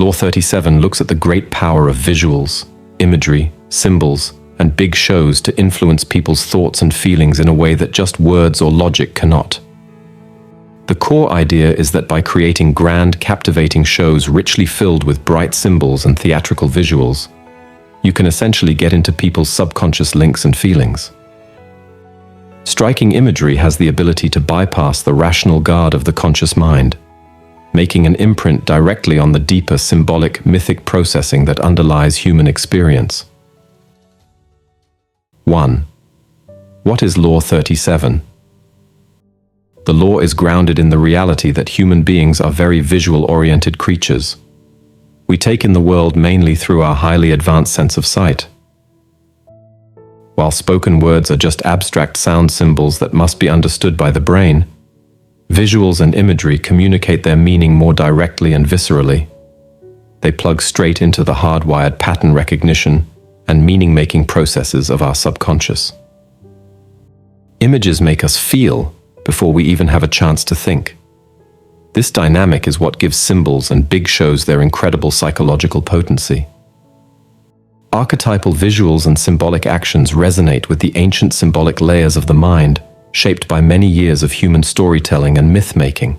Law 37 looks at the great power of visuals, imagery, symbols, and big shows to influence people's thoughts and feelings in a way that just words or logic cannot. The core idea is that by creating grand, captivating shows richly filled with bright symbols and theatrical visuals, you can essentially get into people's subconscious links and feelings. Striking imagery has the ability to bypass the rational guard of the conscious mind, making an imprint directly on the deeper symbolic, mythic processing that underlies human experience. 1. What is Law 37? The law is grounded in the reality that human beings are very visual-oriented creatures. We take in the world mainly through our highly advanced sense of sight. While spoken words are just abstract sound symbols that must be understood by the brain, visuals and imagery communicate their meaning more directly and viscerally. They plug straight into the hardwired pattern recognition and meaning-making processes of our subconscious. Images make us feel before we even have a chance to think. This dynamic is what gives symbols and big shows their incredible psychological potency. Archetypal visuals and symbolic actions resonate with the ancient symbolic layers of the mind, shaped by many years of human storytelling and myth-making.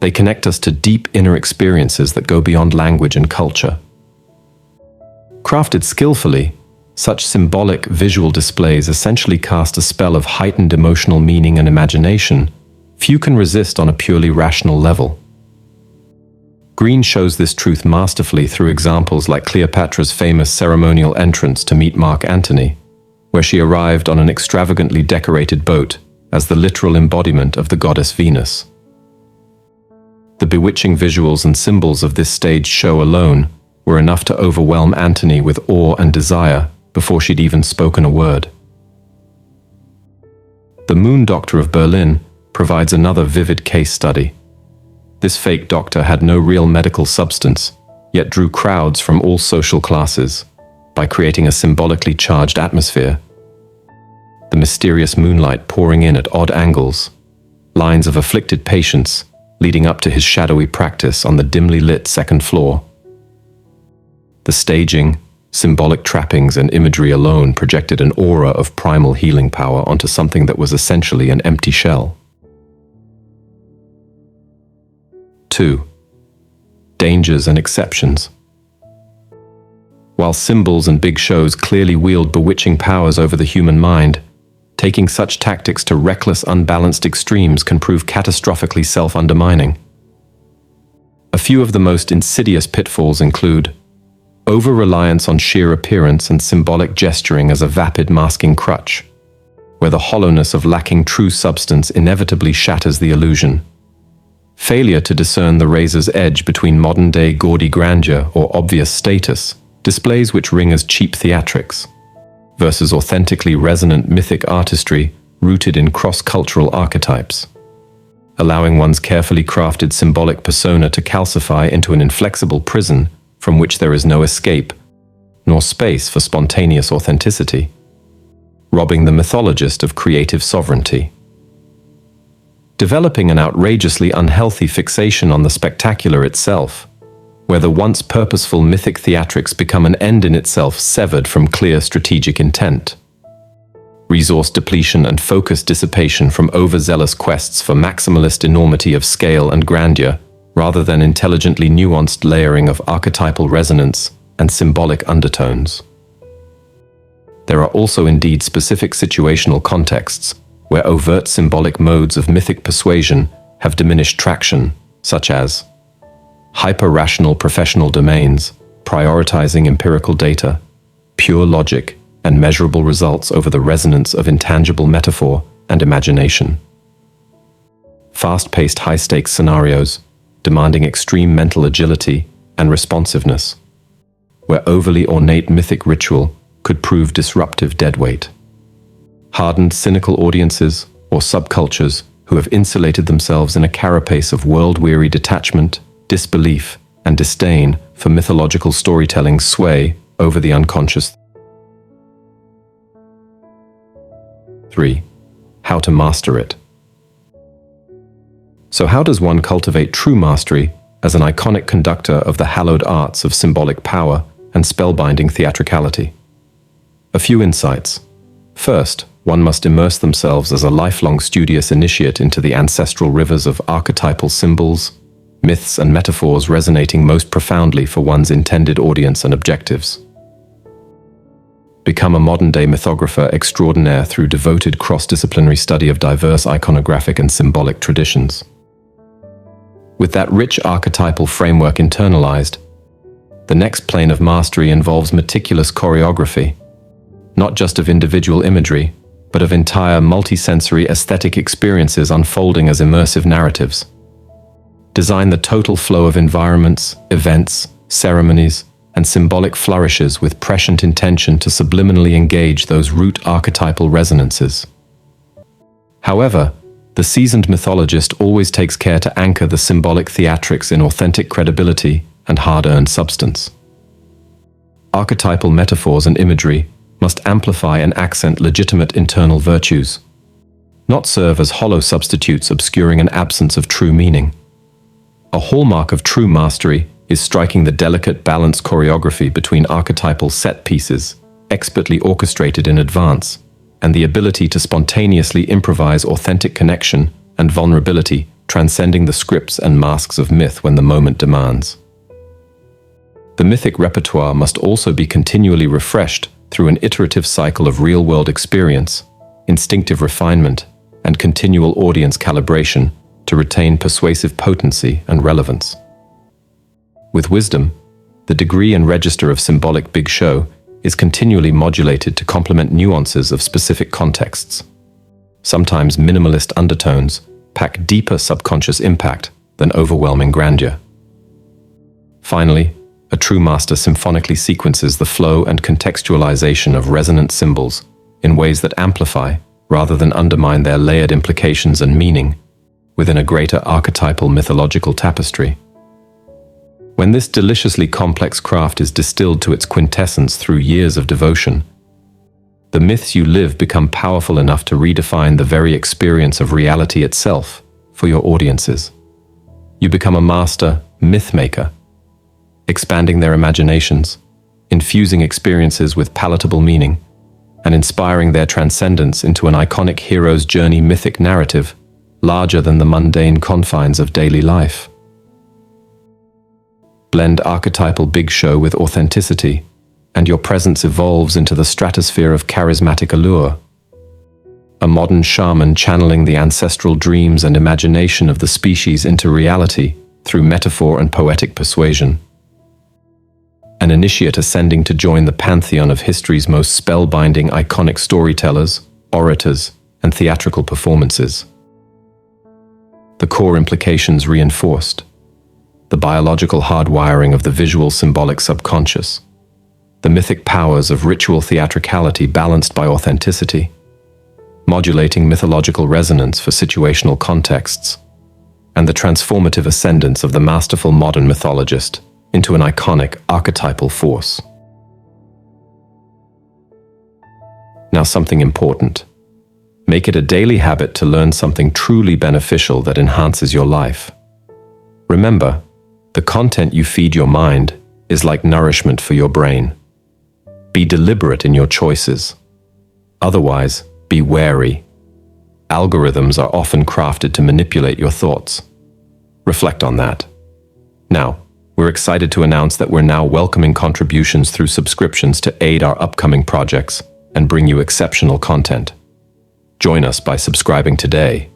They connect us to deep inner experiences that go beyond language and culture. Crafted skillfully, such symbolic visual displays essentially cast a spell of heightened emotional meaning and imagination few can resist on a purely rational level. Greene shows this truth masterfully through examples like Cleopatra's famous ceremonial entrance to meet Mark Antony, where she arrived on an extravagantly decorated boat as the literal embodiment of the goddess Venus. The bewitching visuals and symbols of this stage show alone were enough to overwhelm Antony with awe and desire before she'd even spoken a word. The Moon Doctor of Berlin provides another vivid case study. This fake doctor had no real medical substance, yet drew crowds from all social classes by creating a symbolically charged atmosphere. The mysterious moonlight pouring in at odd angles, lines of afflicted patients leading up to his shadowy practice on the dimly lit second floor. The staging, symbolic trappings and imagery alone projected an aura of primal healing power onto something that was essentially an empty shell. 2. Dangers and exceptions. While symbols and big shows clearly wield bewitching powers over the human mind, taking such tactics to reckless, unbalanced extremes can prove catastrophically self-undermining. A few of the most insidious pitfalls include over-reliance on sheer appearance and symbolic gesturing as a vapid masking crutch, where the hollowness of lacking true substance inevitably shatters the illusion. Failure to discern the razor's edge between modern-day gaudy grandeur or obvious status, displays which ring as cheap theatrics, versus authentically resonant mythic artistry rooted in cross-cultural archetypes, allowing one's carefully crafted symbolic persona to calcify into an inflexible prison from which there is no escape, nor space for spontaneous authenticity, robbing the mythologist of creative sovereignty. Developing an outrageously unhealthy fixation on the spectacular itself, where the once purposeful mythic theatrics become an end in itself severed from clear strategic intent. Resource depletion and focus dissipation from overzealous quests for maximalist enormity of scale and grandeur, rather than intelligently nuanced layering of archetypal resonance and symbolic undertones. There are also indeed specific situational contexts where overt symbolic modes of mythic persuasion have diminished traction, such as hyper-rational professional domains, prioritizing empirical data, pure logic, and measurable results over the resonance of intangible metaphor and imagination. Fast-paced high-stakes scenarios, demanding extreme mental agility and responsiveness, where overly ornate mythic ritual could prove disruptive deadweight. Hardened, cynical audiences or subcultures who have insulated themselves in a carapace of world-weary detachment, disbelief, and disdain for mythological storytelling sway over the unconscious. 3. How to master it. So how does one cultivate true mastery as an iconic conductor of the hallowed arts of symbolic power and spellbinding theatricality. A few insights. First, one must immerse themselves as a lifelong studious initiate into the ancestral rivers of archetypal symbols, myths and metaphors resonating most profoundly for one's intended audience and objectives. Become a modern-day mythographer extraordinaire through devoted cross-disciplinary study of diverse iconographic and symbolic traditions. With that rich archetypal framework internalized, the next plane of mastery involves meticulous choreography, not just of individual imagery, but of entire multisensory aesthetic experiences unfolding as immersive narratives. Design the total flow of environments, events, ceremonies, and symbolic flourishes with prescient intention to subliminally engage those root archetypal resonances. However, the seasoned mythologist always takes care to anchor the symbolic theatrics in authentic credibility and hard-earned substance. Archetypal metaphors and imagery must amplify and accent legitimate internal virtues, not serve as hollow substitutes obscuring an absence of true meaning. A hallmark of true mastery is striking the delicate, balanced choreography between archetypal set pieces, expertly orchestrated in advance, and the ability to spontaneously improvise authentic connection and vulnerability, transcending the scripts and masks of myth when the moment demands. The mythic repertoire must also be continually refreshed through an iterative cycle of real-world experience, instinctive refinement, and continual audience calibration to retain persuasive potency and relevance. With wisdom, the degree and register of symbolic big show is continually modulated to complement nuances of specific contexts. Sometimes minimalist undertones pack deeper subconscious impact than overwhelming grandeur. Finally, a true master symphonically sequences the flow and contextualization of resonant symbols in ways that amplify, rather than undermine their layered implications and meaning, within a greater archetypal mythological tapestry. When this deliciously complex craft is distilled to its quintessence through years of devotion, the myths you live become powerful enough to redefine the very experience of reality itself for your audiences. You become a master myth-maker, expanding their imaginations, infusing experiences with palatable meaning, and inspiring their transcendence into an iconic hero's journey mythic narrative larger than the mundane confines of daily life. Blend archetypal big show with authenticity, and your presence evolves into the stratosphere of charismatic allure. A modern shaman channeling the ancestral dreams and imagination of the species into reality through metaphor and poetic persuasion. An initiate ascending to join the pantheon of history's most spellbinding iconic storytellers, orators, and theatrical performances. The core implications reinforced. The biological hardwiring of the visual symbolic subconscious, the mythic powers of ritual theatricality balanced by authenticity, modulating mythological resonance for situational contexts, and the transformative ascendance of the masterful modern mythologist into an iconic archetypal force. Now, something important. Make it a daily habit to learn something truly beneficial that enhances your life. Remember, the content you feed your mind is like nourishment for your brain. Be deliberate in your choices. Otherwise, be wary. Algorithms are often crafted to manipulate your thoughts. Reflect on that. Now, we're excited to announce that we're now welcoming contributions through subscriptions to aid our upcoming projects and bring you exceptional content. Join us by subscribing today.